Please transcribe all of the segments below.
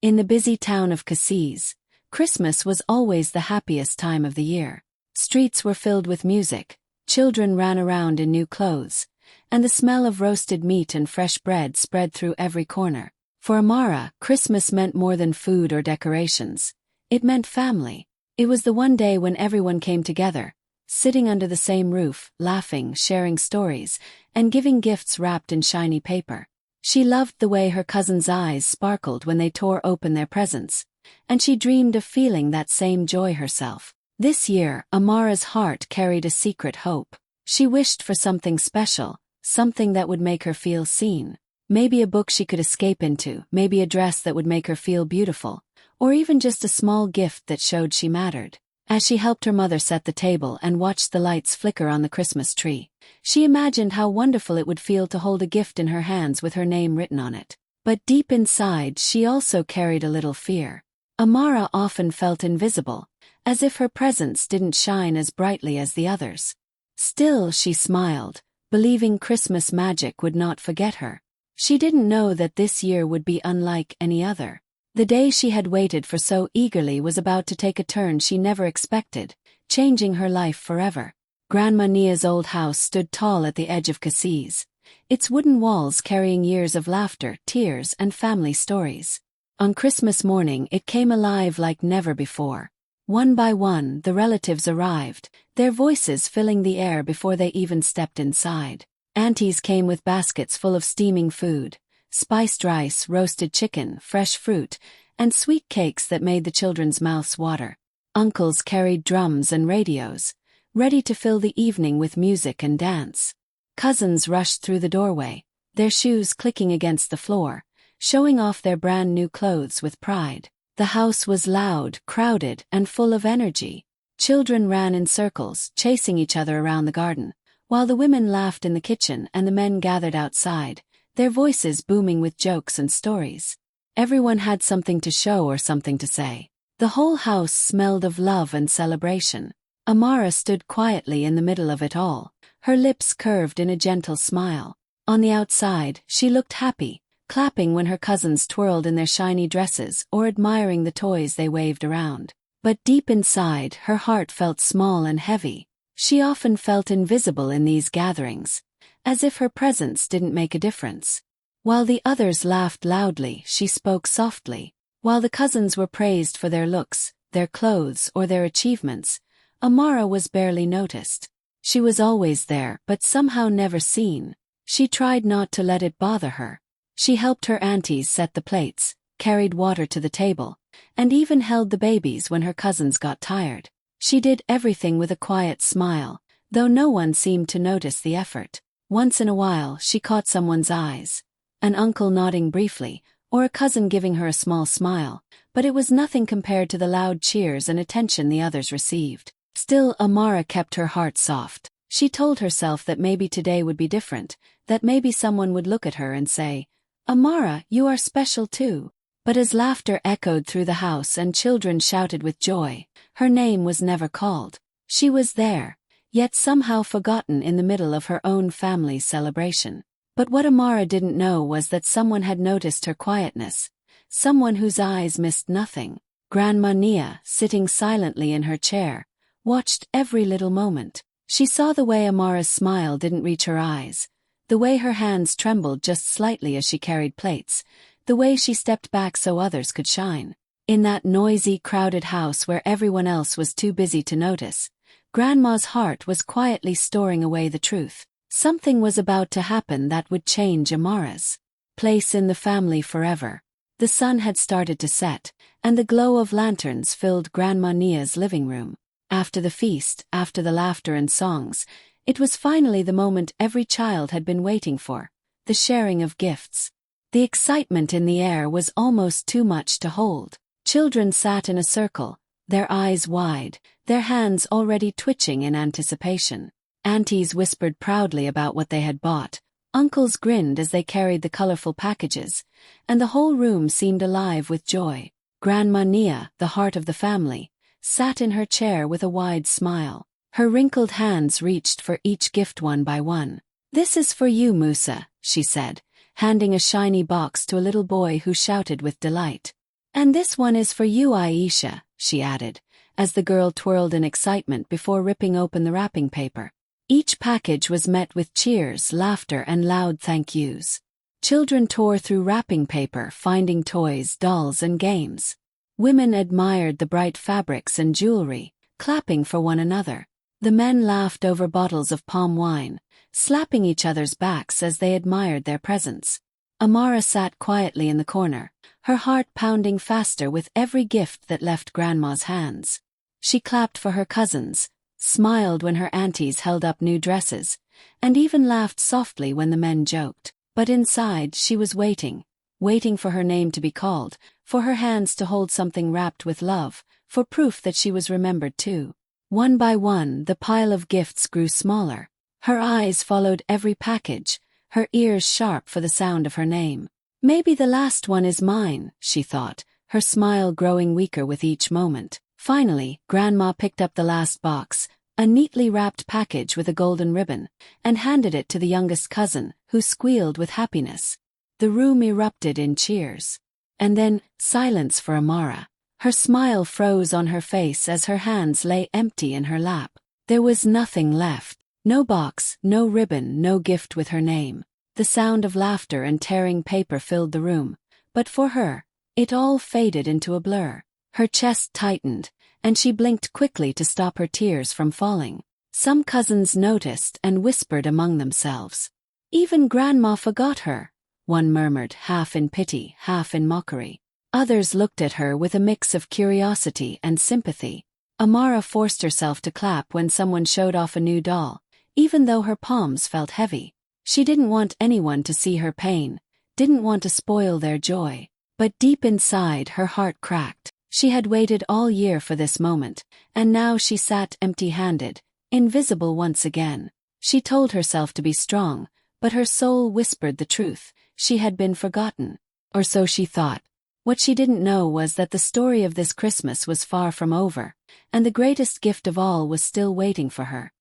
In the busy town of Cassis, Christmas was always the happiest time of the year. Streets were filled with music, children ran around in new clothes, and the smell of roasted meat and fresh bread spread through every corner. For Amara, Christmas meant more than food or decorations. It meant family. It was the one day when everyone came together, sitting under the same roof, laughing, sharing stories, and giving gifts wrapped in shiny paper. She loved the way her cousins' eyes sparkled when they tore open their presents, and she dreamed of feeling that same joy herself. This year, Amara's heart carried a secret hope. She wished for something special, something that would make her feel seen. Maybe a book she could escape into, maybe a dress that would make her feel beautiful, or even just a small gift that showed she mattered. As she helped her mother set the table and watched the lights flicker on the Christmas tree, she imagined how wonderful it would feel to hold a gift in her hands with her name written on it. But deep inside, she also carried a little fear. Amara often felt invisible, as if her presence didn't shine as brightly as the others. Still, she smiled, believing Christmas magic would not forget her. She didn't know that this year would be unlike any other. The day she had waited for so eagerly was about to take a turn she never expected, changing her life forever. Grandma Nia's old house stood tall at the edge of Cassis, its wooden walls carrying years of laughter, tears, and family stories. On Christmas morning it came alive like never before. One by one, the relatives arrived, their voices filling the air before they even stepped inside. Aunties came with baskets full of steaming food, spiced rice, roasted chicken, fresh fruit, and sweet cakes that made the children's mouths water. Uncles carried drums and radios, ready to fill the evening with music and dance. Cousins rushed through the doorway, their shoes clicking against the floor, showing off their brand new clothes with pride. The house was loud, crowded, and full of energy. Children ran in circles, chasing each other around the garden, while the women laughed in the kitchen and the men gathered outside, their voices booming with jokes and stories. Everyone had something to show or something to say. The whole house smelled of love and celebration. Amara stood quietly in the middle of it all, her lips curved in a gentle smile. On the outside, she looked happy, clapping when her cousins twirled in their shiny dresses or admiring the toys they waved around. But deep inside, her heart felt small and heavy. She often felt invisible in these gatherings, as if her presence didn't make a difference. While the others laughed loudly, she spoke softly. While the cousins were praised for their looks, their clothes, or their achievements, Amara was barely noticed. She was always there, but somehow never seen. She tried not to let it bother her. She helped her aunties set the plates, carried water to the table, and even held the babies when her cousins got tired. She did everything with a quiet smile, though no one seemed to notice the effort. Once in a while, she caught someone's eyes, an uncle nodding briefly, or a cousin giving her a small smile, but it was nothing compared to the loud cheers and attention the others received. Still, Amara kept her heart soft. She told herself that maybe today would be different, that maybe someone would look at her and say, "Amara, you are special too." But as laughter echoed through the house and children shouted with joy, her name was never called. She was there, yet somehow forgotten in the middle of her own family's celebration. But what Amara didn't know was that someone had noticed her quietness, someone whose eyes missed nothing. Grandma Nia, sitting silently in her chair, watched every little moment. She saw the way Amara's smile didn't reach her eyes, the way her hands trembled just slightly as she carried plates, the way she stepped back so others could shine. In that noisy, crowded house where everyone else was too busy to notice, Grandma's heart was quietly storing away the truth. Something was about to happen that would change Amara's place in the family forever. The sun had started to set, and the glow of lanterns filled Grandma Nia's living room. After the feast, after the laughter and songs, it was finally the moment every child had been waiting for, the sharing of gifts. The excitement in the air was almost too much to hold. Children sat in a circle, their eyes wide, their hands already twitching in anticipation. Aunties whispered proudly about what they had bought, uncles grinned as they carried the colorful packages, and the whole room seemed alive with joy. Grandma Nia, the heart of the family, sat in her chair with a wide smile. Her wrinkled hands reached for each gift one by one. "This is for you, Musa," she said, handing a shiny box to a little boy who shouted with delight. "And this one is for you, Aisha," she added, as the girl twirled in excitement before ripping open the wrapping paper. Each package was met with cheers, laughter, and loud thank yous. Children tore through wrapping paper, finding toys, dolls, and games. Women admired the bright fabrics and jewelry, clapping for one another. The men laughed over bottles of palm wine, slapping each other's backs as they admired their presents. Amara sat quietly in the corner, her heart pounding faster with every gift that left Grandma's hands. She clapped for her cousins, smiled when her aunties held up new dresses, and even laughed softly when the men joked. But inside she was waiting for her name to be called, for her hands to hold something wrapped with love, for proof that she was remembered too. One by one, the pile of gifts grew smaller. Her eyes followed every package, her ears sharp for the sound of her name. "Maybe the last one is mine," she thought, her smile growing weaker with each moment. Finally, Grandma picked up the last box, a neatly wrapped package with a golden ribbon, and handed it to the youngest cousin, who squealed with happiness. The room erupted in cheers. And then, silence for Amara. Her smile froze on her face as her hands lay empty in her lap. There was nothing left. No box, no ribbon, no gift with her name. The sound of laughter and tearing paper filled the room, but for her, it all faded into a blur. Her chest tightened, and she blinked quickly to stop her tears from falling. Some cousins noticed and whispered among themselves. "Even Grandma forgot her," one murmured, half in pity, half in mockery. Others looked at her with a mix of curiosity and sympathy. Amara forced herself to clap when someone showed off a new doll, even though her palms felt heavy. She didn't want anyone to see her pain, didn't want to spoil their joy. But deep inside, her heart cracked. She had waited all year for this moment, and now she sat empty-handed, invisible once again. She told herself to be strong, but her soul whispered the truth. She had been forgotten. Or so she thought. What she didn't know was that the story of this Christmas was far from over, and the greatest gift of all was still waiting for her.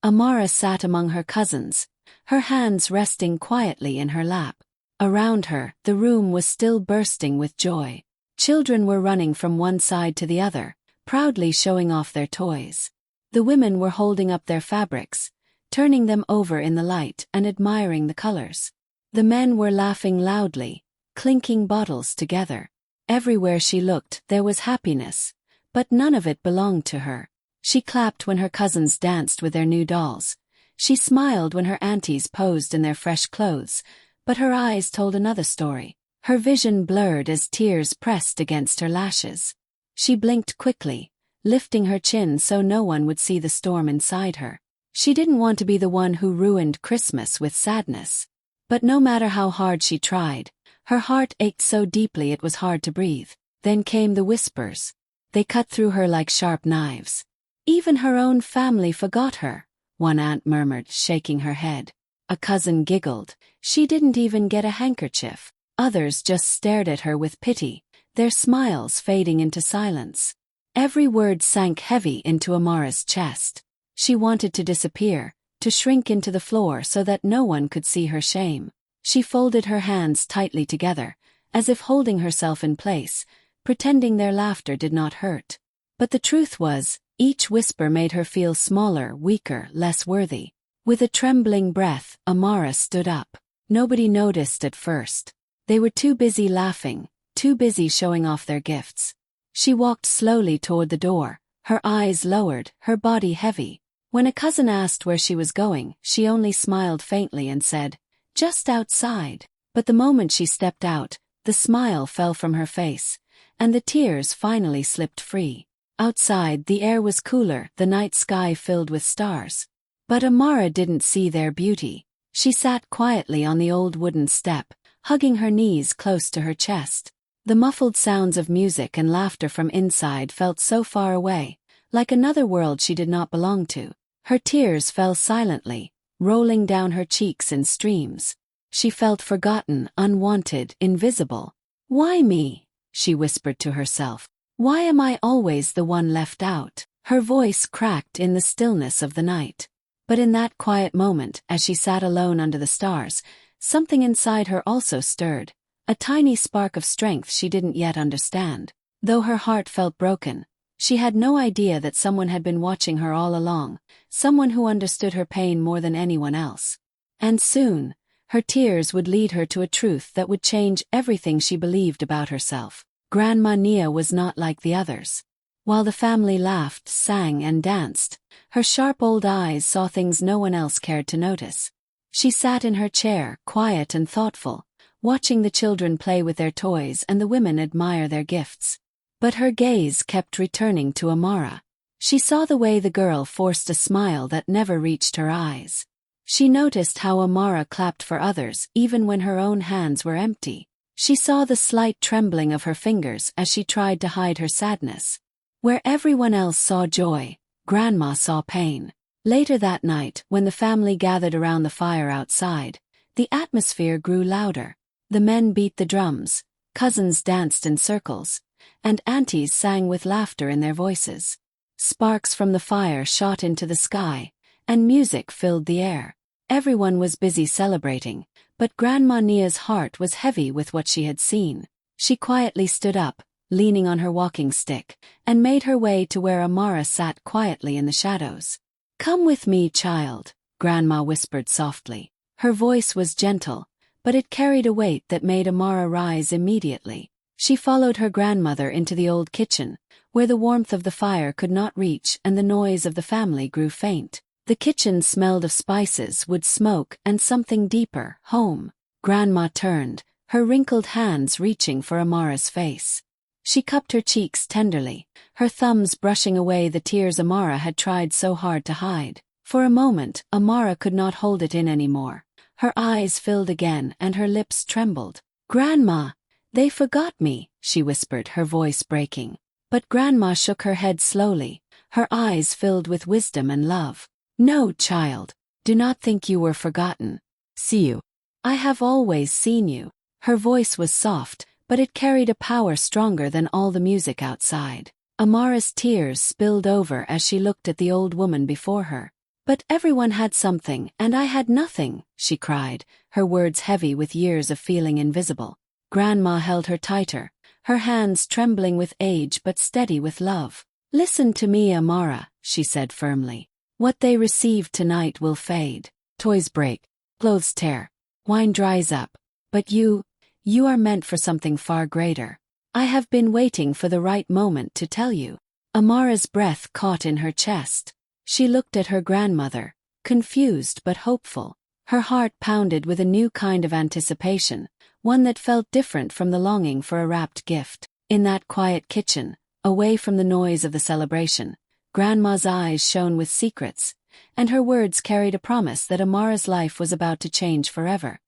Amara sat among her cousins, her hands resting quietly in her lap. Around her, the room was still bursting with joy. Children were running from one side to the other, proudly showing off their toys. The women were holding up their fabrics, turning them over in the light and admiring the colors. The men were laughing loudly, clinking bottles together. Everywhere she looked, there was happiness, but none of it belonged to her. She clapped when her cousins danced with their new dolls. She smiled when her aunties posed in their fresh clothes, but her eyes told another story. Her vision blurred as tears pressed against her lashes. She blinked quickly, lifting her chin so no one would see the storm inside her. She didn't want to be the one who ruined Christmas with sadness. But no matter how hard she tried, her heart ached so deeply it was hard to breathe. Then came the whispers. They cut through her like sharp knives. "Even her own family forgot her," one aunt murmured, shaking her head. A cousin giggled. "She didn't even get a handkerchief." Others just stared at her with pity, their smiles fading into silence. Every word sank heavy into Amara's chest. She wanted to disappear, to shrink into the floor so that no one could see her shame. She folded her hands tightly together, as if holding herself in place, pretending their laughter did not hurt. But the truth was, each whisper made her feel smaller, weaker, less worthy. With a trembling breath, Amara stood up. Nobody noticed at first. They were too busy laughing, too busy showing off their gifts. She walked slowly toward the door, her eyes lowered, her body heavy. When a cousin asked where she was going, she only smiled faintly and said, "Just outside." But the moment she stepped out, the smile fell from her face, and the tears finally slipped free. Outside, the air was cooler, the night sky filled with stars. But Amara didn't see their beauty. She sat quietly on the old wooden step, hugging her knees close to her chest. The muffled sounds of music and laughter from inside felt so far away, like another world she did not belong to. Her tears fell silently, rolling down her cheeks in streams. She felt forgotten, unwanted, invisible. "Why me?" she whispered to herself. "Why am I always the one left out?" Her voice cracked in the stillness of the night. But in that quiet moment, as she sat alone under the stars, something inside her also stirred, a tiny spark of strength she didn't yet understand. Though her heart felt broken, she had no idea that someone had been watching her all along, someone who understood her pain more than anyone else. And soon, her tears would lead her to a truth that would change everything she believed about herself. Grandma Nia was not like the others. While the family laughed, sang, and danced, her sharp old eyes saw things no one else cared to notice. She sat in her chair, quiet and thoughtful, watching the children play with their toys and the women admire their gifts. But her gaze kept returning to Amara. She saw the way the girl forced a smile that never reached her eyes. She noticed how Amara clapped for others even when her own hands were empty. She saw the slight trembling of her fingers as she tried to hide her sadness. Where everyone else saw joy, Grandma saw pain. Later that night, when the family gathered around the fire outside, the atmosphere grew louder. The men beat the drums, cousins danced in circles, and aunties sang with laughter in their voices. Sparks from the fire shot into the sky, and music filled the air. Everyone was busy celebrating, but Grandma Nia's heart was heavy with what she had seen. She quietly stood up, leaning on her walking stick, and made her way to where Amara sat quietly in the shadows. "Come with me, child," Grandma whispered softly. Her voice was gentle, but it carried a weight that made Amara rise immediately. She followed her grandmother into the old kitchen, where the warmth of the fire could not reach and the noise of the family grew faint. The kitchen smelled of spices, wood smoke, and something deeper, home. Grandma turned, her wrinkled hands reaching for Amara's face. She cupped her cheeks tenderly, her thumbs brushing away the tears Amara had tried so hard to hide. For a moment, Amara could not hold it in anymore. Her eyes filled again and her lips trembled. "Grandma, they forgot me," she whispered, her voice breaking. But Grandma shook her head slowly, her eyes filled with wisdom and love. "No, child, do not think you were forgotten. See you. I have always seen you." Her voice was soft, but it carried a power stronger than all the music outside. Amara's tears spilled over as she looked at the old woman before her. "But everyone had something, and I had nothing," she cried, her words heavy with years of feeling invisible. Grandma held her tighter, her hands trembling with age but steady with love. "Listen to me, Amara," she said firmly. "What they received tonight will fade. Toys break, clothes tear, wine dries up. But you are meant for something far greater. I have been waiting for the right moment to tell you." Amara's breath caught in her chest. She looked at her grandmother, confused but hopeful. Her heart pounded with a new kind of anticipation, one that felt different from the longing for a wrapped gift. In that quiet kitchen, away from the noise of the celebration, Grandma's eyes shone with secrets, and her words carried a promise that Amara's life was about to change forever.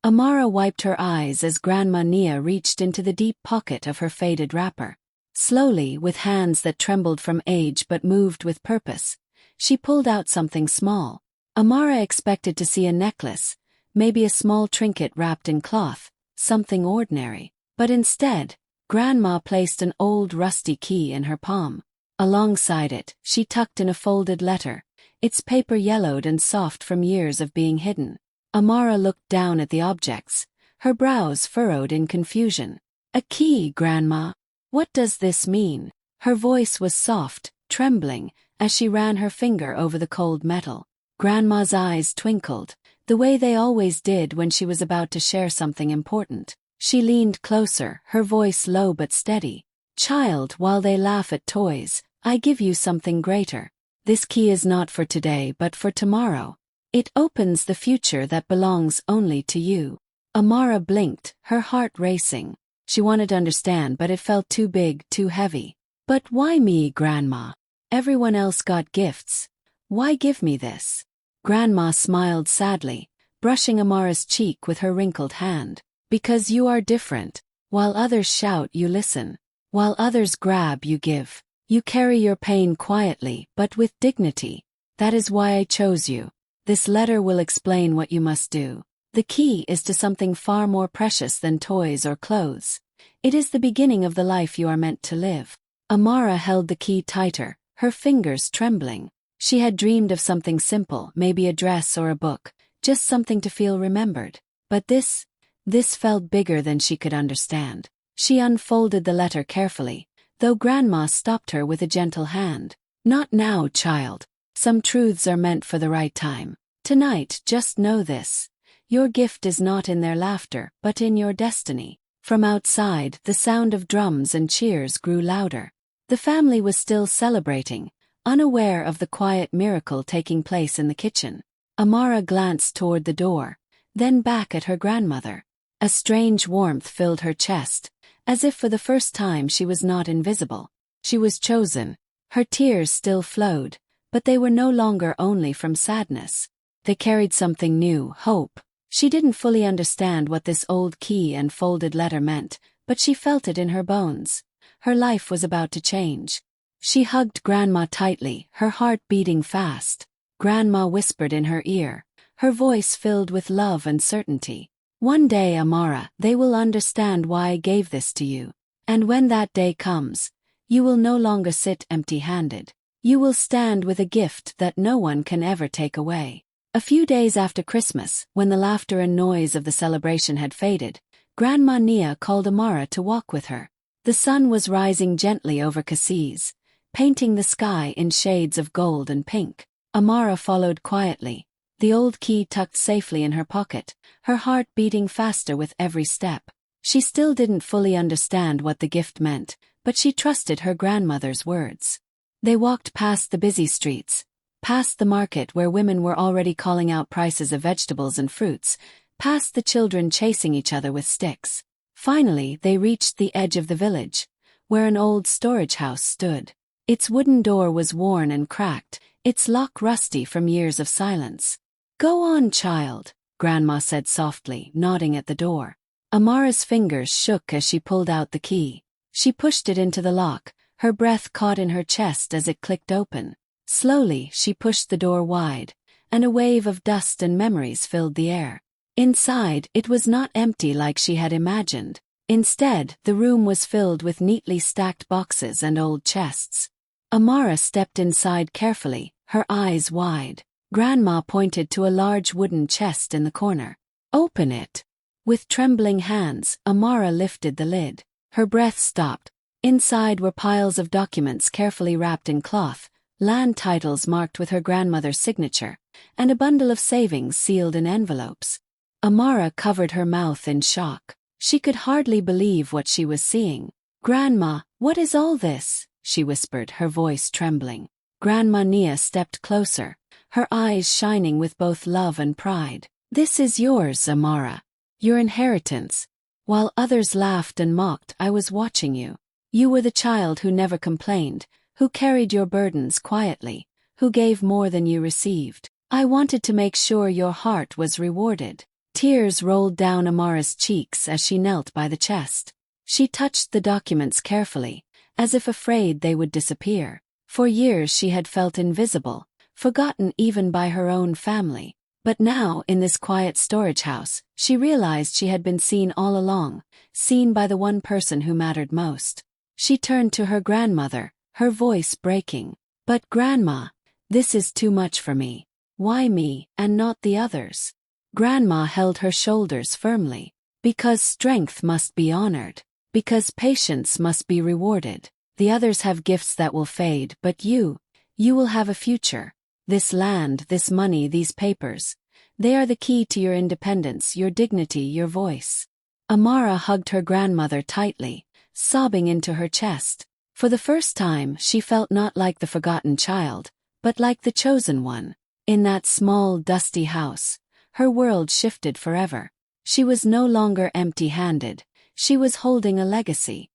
Amara wiped her eyes as Grandma Nia reached into the deep pocket of her faded wrapper. Slowly, with hands that trembled from age but moved with purpose, she pulled out something small. Amara expected to see a necklace, maybe a small trinket wrapped in cloth, something ordinary. But instead, Grandma placed an old rusty key in her palm. Alongside it, she tucked in a folded letter, its paper yellowed and soft from years of being hidden. Amara looked down at the objects, her brows furrowed in confusion. "A key, Grandma? What does this mean?" Her voice was soft, trembling, as she ran her finger over the cold metal. Grandma's eyes twinkled, the way they always did when she was about to share something important. She leaned closer, her voice low but steady. "Child, while they laugh at toys, I give you something greater. This key is not for today but for tomorrow. It opens the future that belongs only to you." Amara blinked, her heart racing. She wanted to understand, but it felt too big, too heavy. "But why me, Grandma? Everyone else got gifts. Why give me this?" Grandma smiled sadly, brushing Amara's cheek with her wrinkled hand. "Because you are different. While others shout, you listen. While others grab, you give. You carry your pain quietly, but with dignity. That is why I chose you. This letter will explain what you must do. The key is to something far more precious than toys or clothes. It is the beginning of the life you are meant to live." Amara held the key tighter, her fingers trembling. She had dreamed of something simple, maybe a dress or a book, just something to feel remembered. But this This felt bigger than she could understand. She unfolded the letter carefully, though Grandma stopped her with a gentle hand. "Not now, child. Some truths are meant for the right time. Tonight, just know this. Your gift is not in their laughter, but in your destiny." From outside, the sound of drums and cheers grew louder. The family was still celebrating, unaware of the quiet miracle taking place in the kitchen. Amara glanced toward the door, then back at her grandmother. A strange warmth filled her chest, as if for the first time she was not invisible. She was chosen. Her tears still flowed, but they were no longer only from sadness. They carried something new, hope. She didn't fully understand what this old key and folded letter meant, but she felt it in her bones. Her life was about to change. She hugged Grandma tightly, her heart beating fast. Grandma whispered in her ear, her voice filled with love and certainty. "One day, Amara, they will understand why I gave this to you. And when that day comes, you will no longer sit empty-handed. You will stand with a gift that no one can ever take away." A few days after Christmas, when the laughter and noise of the celebration had faded, Grandma Nia called Amara to walk with her. The sun was rising gently over Cassis, painting the sky in shades of gold and pink. Amara followed quietly, the old key tucked safely in her pocket, her heart beating faster with every step. She still didn't fully understand what the gift meant, but she trusted her grandmother's words. They walked past the busy streets, past the market where women were already calling out prices of vegetables and fruits, past the children chasing each other with sticks. Finally, they reached the edge of the village, where an old storage house stood. Its wooden door was worn and cracked, its lock rusty from years of silence. "Go on, child," Grandma said softly, nodding at the door. Amara's fingers shook as she pulled out the key. She pushed it into the lock, her breath caught in her chest as it clicked open. Slowly, she pushed the door wide, and a wave of dust and memories filled the air. Inside, it was not empty like she had imagined. Instead, the room was filled with neatly stacked boxes and old chests. Amara stepped inside carefully, her eyes wide. Grandma pointed to a large wooden chest in the corner. "Open it." With trembling hands, Amara lifted the lid. Her breath stopped. Inside were piles of documents carefully wrapped in cloth, land titles marked with her grandmother's signature, and a bundle of savings sealed in envelopes. Amara covered her mouth in shock. She could hardly believe what she was seeing. "Grandma, what is all this?" she whispered, her voice trembling. Grandma Nia stepped closer, her eyes shining with both love and pride. "This is yours, Amara. Your inheritance. While others laughed and mocked, I was watching you. You were the child who never complained, who carried your burdens quietly, who gave more than you received. I wanted to make sure your heart was rewarded." Tears rolled down Amara's cheeks as she knelt by the chest. She touched the documents carefully, as if afraid they would disappear. For years she had felt invisible, forgotten even by her own family. But now, in this quiet storage house, she realized she had been seen all along, seen by the one person who mattered most. She turned to her grandmother, her voice breaking. "But Grandma, this is too much for me. Why me, and not the others?" Grandma held her shoulders firmly. "Because strength must be honored. Because patience must be rewarded. The others have gifts that will fade, but you will have a future. This land, this money, these papers, they are the key to your independence, your dignity, your voice." Amara hugged her grandmother tightly, sobbing into her chest. For the first time, she felt not like the forgotten child, but like the chosen one. In that small, dusty house, her world shifted forever. She was no longer empty-handed. She was holding a legacy.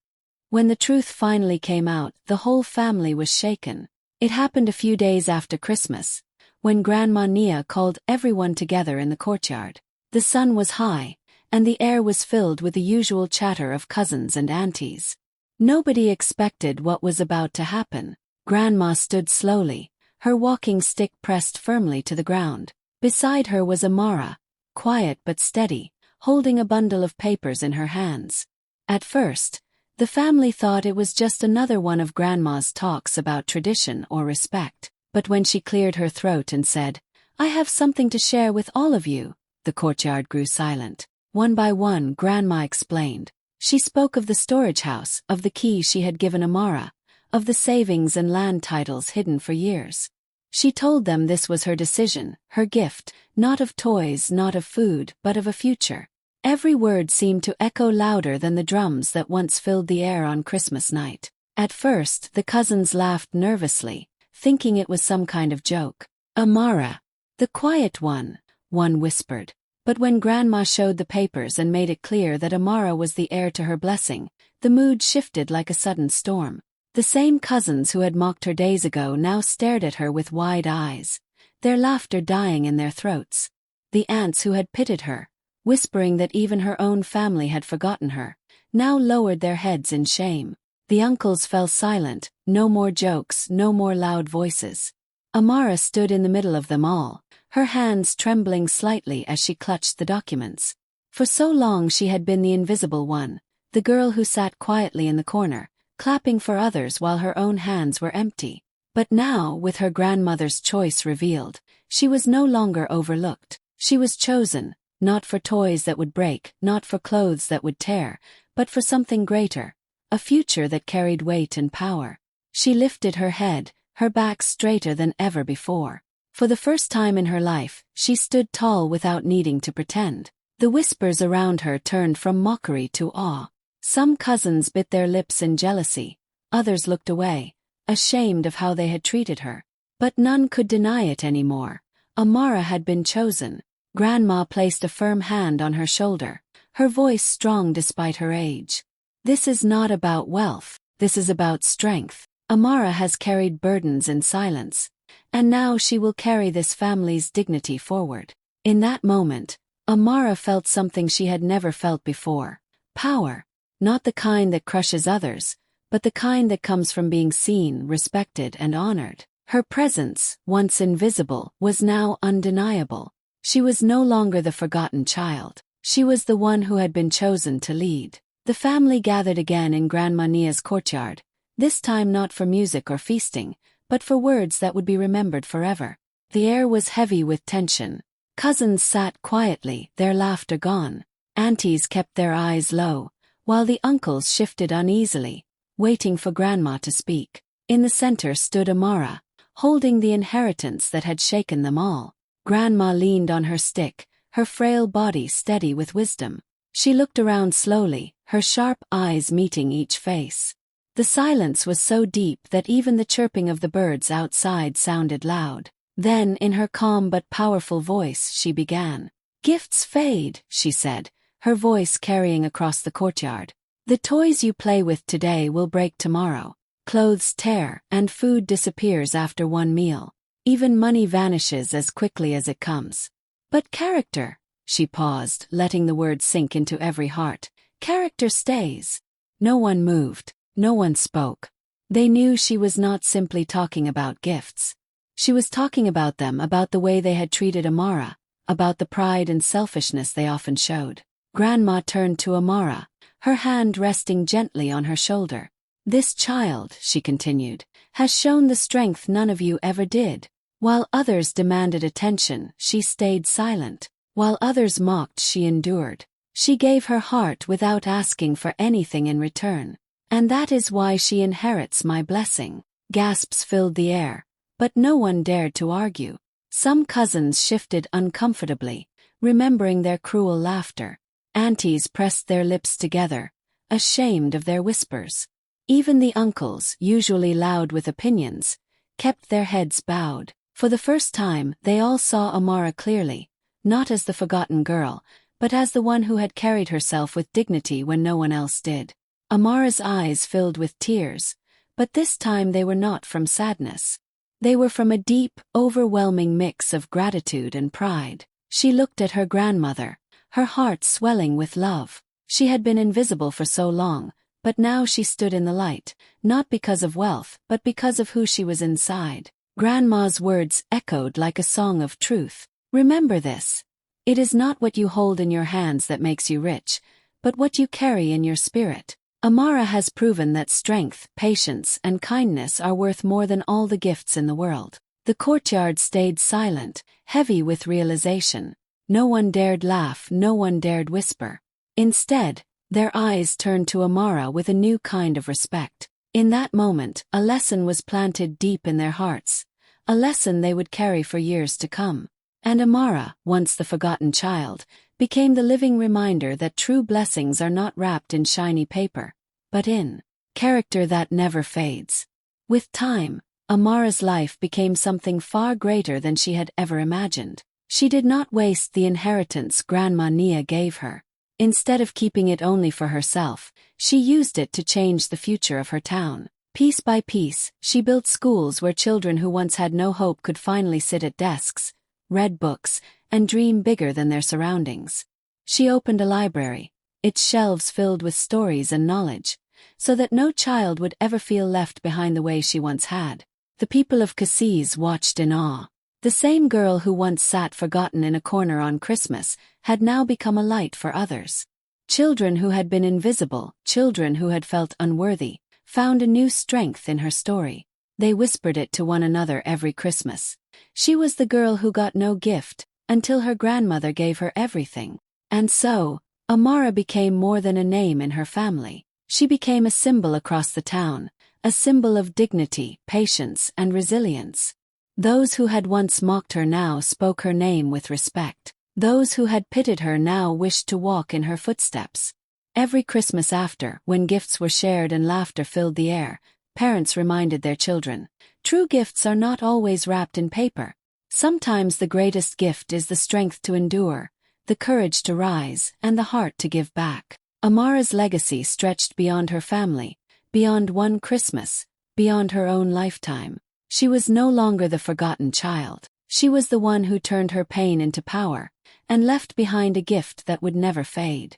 When the truth finally came out, the whole family was shaken. It happened a few days after Christmas, when Grandma Nia called everyone together in the courtyard. The sun was high, and the air was filled with the usual chatter of cousins and aunties. Nobody expected what was about to happen. Grandma stood slowly, her walking stick pressed firmly to the ground. Beside her was Amara, quiet but steady, holding a bundle of papers in her hands. At first, the family thought it was just another one of Grandma's talks about tradition or respect. But when she cleared her throat and said, "I have something to share with all of you," the courtyard grew silent. One by one, Grandma explained. She spoke of the storage house, of the key she had given Amara, of the savings and land titles hidden for years. She told them this was her decision, her gift, not of toys, not of food, but of a future. Every word seemed to echo louder than the drums that once filled the air on Christmas night. At first, the cousins laughed nervously, thinking it was some kind of joke. "Amara, the quiet one," one whispered. But when Grandma showed the papers and made it clear that Amara was the heir to her blessing, the mood shifted like a sudden storm. The same cousins who had mocked her days ago now stared at her with wide eyes, their laughter dying in their throats. The aunts who had pitied her, whispering that even her own family had forgotten her, now lowered their heads in shame. The uncles fell silent, no more jokes, no more loud voices. Amara stood in the middle of them all, her hands trembling slightly as she clutched the documents. For so long she had been the invisible one, the girl who sat quietly in the corner, clapping for others while her own hands were empty. But now, with her grandmother's choice revealed, she was no longer overlooked. She was chosen, not for toys that would break, not for clothes that would tear, but for something greater, a future that carried weight and power. She lifted her head, her back straighter than ever before. For the first time in her life, she stood tall without needing to pretend. The whispers around her turned from mockery to awe. Some cousins bit their lips in jealousy, others looked away, ashamed of how they had treated her. But none could deny it anymore. Amara had been chosen. Grandma placed a firm hand on her shoulder, her voice strong despite her age. "This is not about wealth, this is about strength. Amara has carried burdens in silence, and now she will carry this family's dignity forward." In that moment, Amara felt something she had never felt before. Power. Not the kind that crushes others, but the kind that comes from being seen, respected, and honored. Her presence, once invisible, was now undeniable. She was no longer the forgotten child. She was the one who had been chosen to lead. The family gathered again in Grandma Nia's courtyard, this time not for music or feasting, but for words that would be remembered forever. The air was heavy with tension. Cousins sat quietly, their laughter gone. Aunties kept their eyes low, while the uncles shifted uneasily, waiting for Grandma to speak. In the center stood Amara, holding the inheritance that had shaken them all. Grandma leaned on her stick, her frail body steady with wisdom. She looked around slowly, her sharp eyes meeting each face. The silence was so deep that even the chirping of the birds outside sounded loud. Then, in her calm but powerful voice, she began. "Gifts fade," she said, her voice carrying across the courtyard. "The toys you play with today will break tomorrow. Clothes tear, and food disappears after one meal. Even money vanishes as quickly as it comes. But character," she paused, letting the words sink into every heart, "character stays." No one moved, no one spoke. They knew she was not simply talking about gifts. She was talking about them, about the way they had treated Amara, about the pride and selfishness they often showed. Grandma turned to Amara, her hand resting gently on her shoulder. "This child," she continued, "has shown the strength none of you ever did. While others demanded attention, she stayed silent. While others mocked, she endured. She gave her heart without asking for anything in return. And that is why she inherits my blessing." Gasps filled the air, but no one dared to argue. Some cousins shifted uncomfortably, remembering their cruel laughter. Aunties pressed their lips together, ashamed of their whispers. Even the uncles, usually loud with opinions, kept their heads bowed. For the first time, they all saw Amara clearly, not as the forgotten girl, but as the one who had carried herself with dignity when no one else did. Amara's eyes filled with tears, but this time they were not from sadness. They were from a deep, overwhelming mix of gratitude and pride. She looked at her grandmother, her heart swelling with love. She had been invisible for so long, but now she stood in the light, not because of wealth, but because of who she was inside. Grandma's words echoed like a song of truth. "Remember this. It is not what you hold in your hands that makes you rich, but what you carry in your spirit." Amara has proven that strength, patience, and kindness are worth more than all the gifts in the world. The courtyard stayed silent, heavy with realization. No one dared laugh, no one dared whisper. Instead, their eyes turned to Amara with a new kind of respect. In that moment, a lesson was planted deep in their hearts, a lesson they would carry for years to come. And Amara, once the forgotten child, became the living reminder that true blessings are not wrapped in shiny paper, but in character that never fades. With time, Amara's life became something far greater than she had ever imagined. She did not waste the inheritance Grandma Nia gave her. Instead of keeping it only for herself, she used it to change the future of her town. Piece by piece, she built schools where children who once had no hope could finally sit at desks, read books, and dream bigger than their surroundings. She opened a library, its shelves filled with stories and knowledge, so that no child would ever feel left behind the way she once had. The people of Cassis watched in awe. The same girl who once sat forgotten in a corner on Christmas had now become a light for others. Children who had been invisible, children who had felt unworthy, found a new strength in her story. They whispered it to one another every Christmas. She was the girl who got no gift, until her grandmother gave her everything. And so, Amara became more than a name in her family. She became a symbol across the town, a symbol of dignity, patience, and resilience. Those who had once mocked her now spoke her name with respect. Those who had pitied her now wished to walk in her footsteps. Every Christmas after, when gifts were shared and laughter filled the air, parents reminded their children, true gifts are not always wrapped in paper. Sometimes the greatest gift is the strength to endure, the courage to rise, and the heart to give back. Amara's legacy stretched beyond her family, beyond one Christmas, beyond her own lifetime. She was no longer the forgotten child. She was the one who turned her pain into power, and left behind a gift that would never fade.